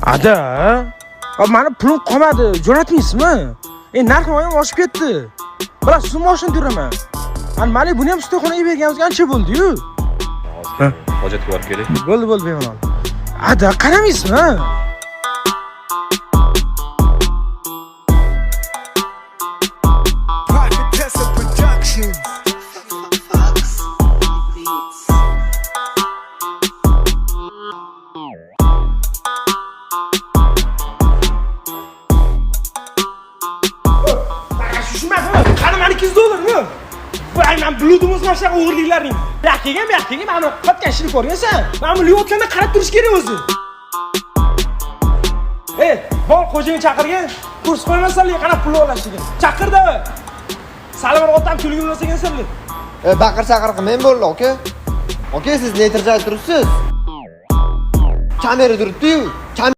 Ada, meni pulim qolmadi, jo'natmaysizmi? Narxi ham oshib ketdi. Biroq siz mashina turaman. Mani buni ham ustaxonaga berganimizga ancha bo'ldi-yu. Hojatga borib keling. Bo'ldi, bemalol. Ada, qaramaysizmi? Qani meni $200 Voy, men bildim o'z mashina o'g'irliklarning. Buyoq kelgan, meni qotgan ishni ko'rgansan. Men buni yotganda qarab turish kerak o'zi. Bol xo'jayini chaqirgan. Kurs qo'ymasanlar, qana pul olashiga. Chaqirdi. Salomon otam kulgi bo'lsa ekansanlar. Baqir-chaqir qilmang bo'ldi, aka. Aka, siz netirjay turibsiz. Kamera turibdi-yu.